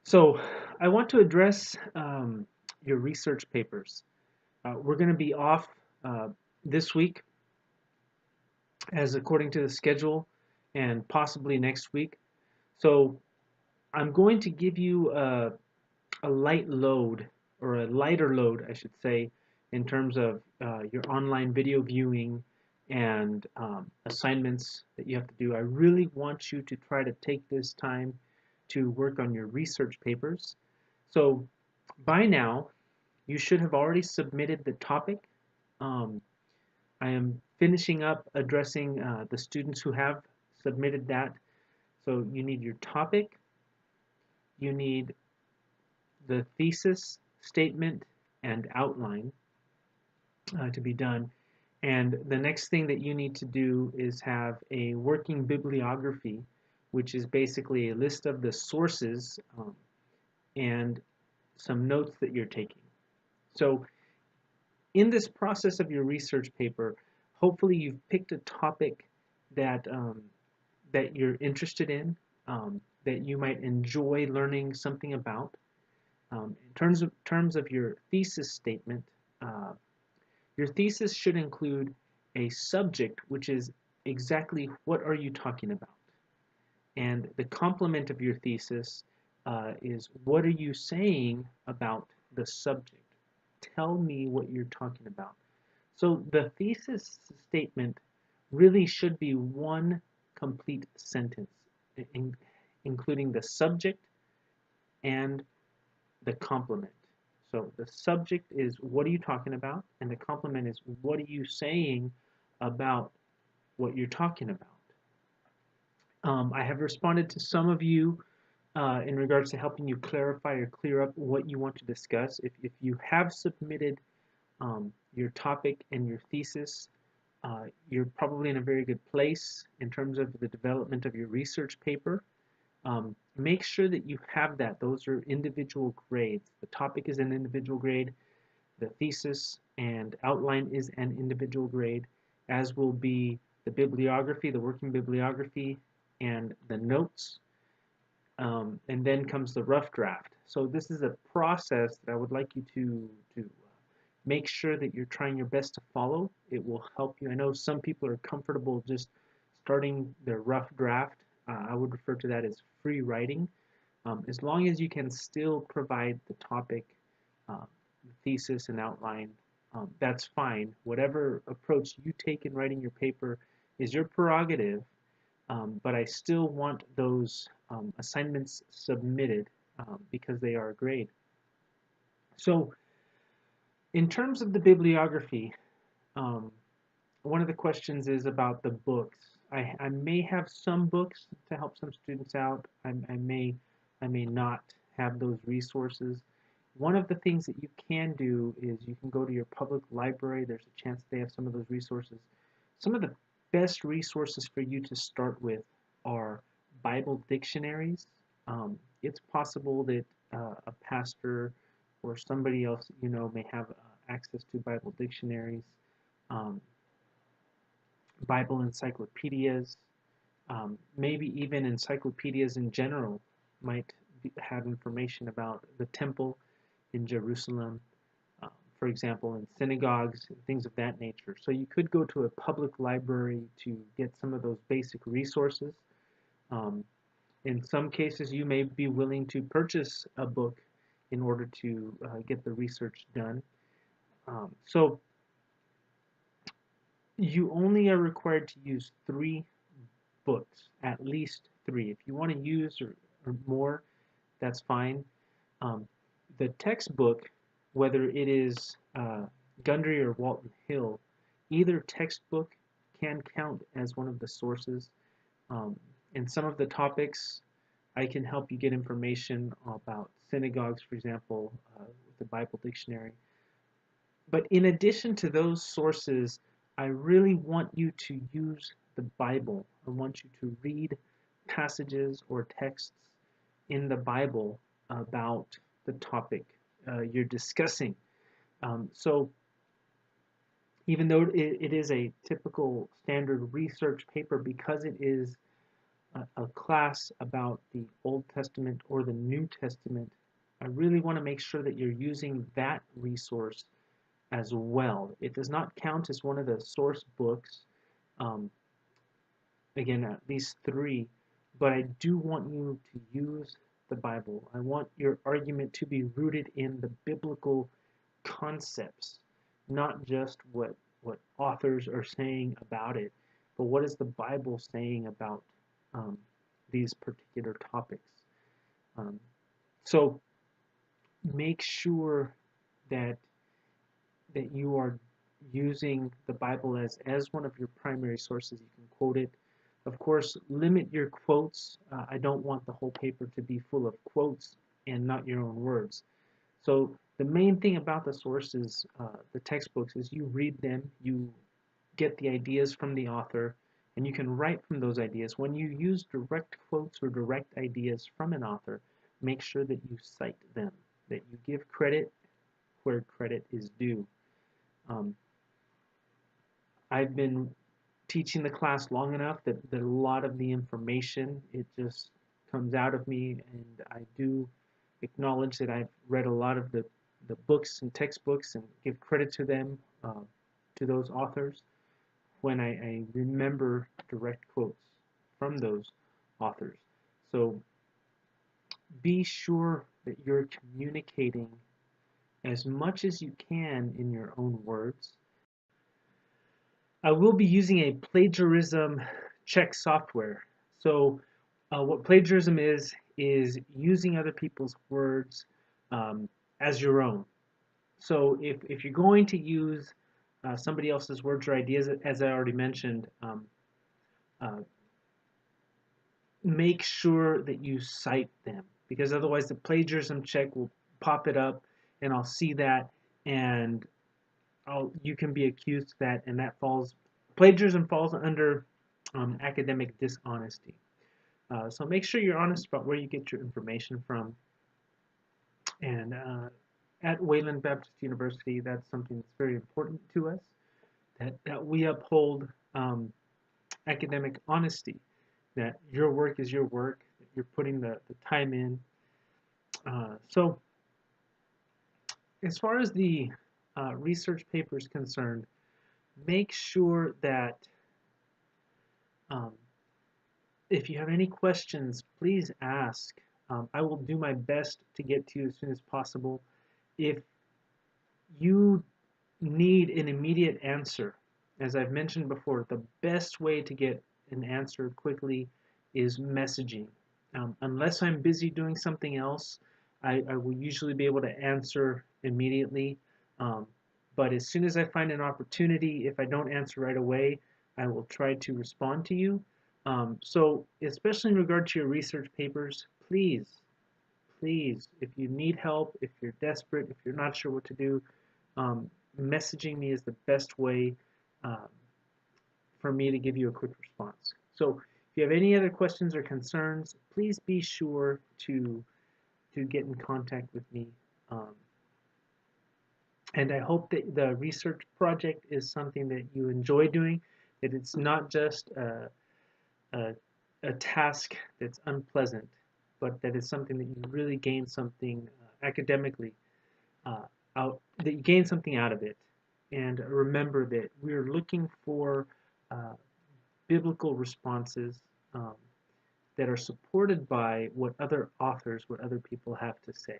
So I want to address your research papers. We're going to be off uh, this week, as according to the schedule, and possibly next week. So I'm going to give you a light load, or a lighter load, I should say, in terms of your online video viewing and assignments that you have to do. I really want you to try to take this time to work on your research papers. So by now, you should have already submitted the topic. Um, I am finishing up addressing the students who have submitted that. So you need your topic, you need the thesis statement and outline to be done. And the next thing that you need to do is have a working bibliography, which is basically a list of the sources and some notes that you're taking. So in this process of your research paper, hopefully you've picked a topic that that you're interested in, that you might enjoy learning something about. In terms of your thesis statement, uh, your thesis should include a subject, which is exactly what are you talking about, and the complement of your thesis is what are you saying about the subject. Tell me what you're talking about. So the thesis statement really should be one complete sentence, in, including the subject and the complement. So the subject is what are you talking about, and the complement is what are you saying about what you're talking about. I have responded to some of you in regards to helping you clarify or clear up what you want to discuss. If you have submitted your topic and your thesis, you're probably in a very good place in terms of the development of your research paper. Make sure that you have that. Those are individual grades. The topic is an individual grade. The thesis and outline is an individual grade, as will be the bibliography, the working bibliography, and the notes. And then comes the rough draft. So this is a process that I would like you to make sure that you're trying your best to follow. It will help you. I know some people are comfortable just starting their rough draft. I would refer to that as free writing. As long as you can still provide the topic, the thesis, and outline, that's fine. Whatever approach you take in writing your paper is your prerogative, but I still want those assignments submitted because they are a grade. So in terms of the bibliography, um, one of the questions is about the books. I may have some books to help some students out. I may not have those resources. One of the things that you can do is you can go to your public library. There's a chance they have some of those resources. Some of the best resources for you to start with are Bible dictionaries. It's possible that a pastor or somebody else you know may have access to Bible dictionaries. Um, Bible encyclopedias, maybe even encyclopedias in general might have information about the temple in Jerusalem, for example, in synagogues and things of that nature. So you could go to a public library to get some of those basic resources. Um, in some cases, you may be willing to purchase a book in order to get the research done. So you only are required to use 3 books, at least 3. If you want to use or more, that's fine. Um, the textbook, whether it is Gundry or Walton Hill, either textbook can count as one of the sources. In some of the topics, I can help you get information about synagogues, for example, with the Bible dictionary. But in addition to those sources, I really want you to use the Bible. I want you to read passages or texts in the Bible about the topic you're discussing. So even though it is a typical standard research paper, because it is a class about the Old Testament or the New Testament, I really want to make sure that you're using that resource as well. It does not count as one of the source books, um, again, at least three, but I do want you to use the Bible. I want your argument to be rooted in the biblical concepts, not just what authors are saying about it, but what is the Bible saying about um, these particular topics. Um, so make sure that you are using the Bible as one of your primary sources. You can quote it. Of course, limit your quotes. I don't want the whole paper to be full of quotes and not your own words. So the main thing about the sources, the textbooks, is you read them, you get the ideas from the author, and you can write from those ideas. When you use direct quotes or direct ideas from an author, make sure that you cite them, that you give credit where credit is due. Um, I've been teaching the class long enough that a lot of the information, it just comes out of me, and I do acknowledge that I've read a lot of the books and textbooks and give credit to them, to those authors, when I remember direct quotes from those authors. So be sure that you're communicating as much as you can in your own words. I will be using a plagiarism check software. So what plagiarism is using other people's words as your own. So if you're going to use somebody else's words or ideas, as I already mentioned, uh, make sure that you cite them, because otherwise the plagiarism check will pop it up and I'll see that, and you can be accused of that, and that plagiarism falls under academic dishonesty. So make sure you're honest about where you get your information from. And at Wayland Baptist University, that's something that's very important to us, that we uphold academic honesty, that your work is your work, that you're putting the time in. So as far as the research paper is concerned, make sure that um, if you have any questions, please ask. I will do my best to get to you as soon as possible. If you need an immediate answer, as I've mentioned before, the best way to get an answer quickly is messaging. Unless I'm busy doing something else, I will usually be able to answer immediately. Um, but as soon as I find an opportunity, if I don't answer right away, I will try to respond to you. So especially in regard to your research papers, please, if you need help, if you're desperate, if you're not sure what to do, messaging me is the best way um, for me to give you a quick response. So if you have any other questions or concerns, please be sure to get in contact with me. Um, and I hope that the research project is something that you enjoy doing, that it's not just a task that's unpleasant, but that it's something that you really gain something academically uh, that you gain something out of it. And remember that we're looking for uh, biblical responses that are supported by what other authors, what other people have to say.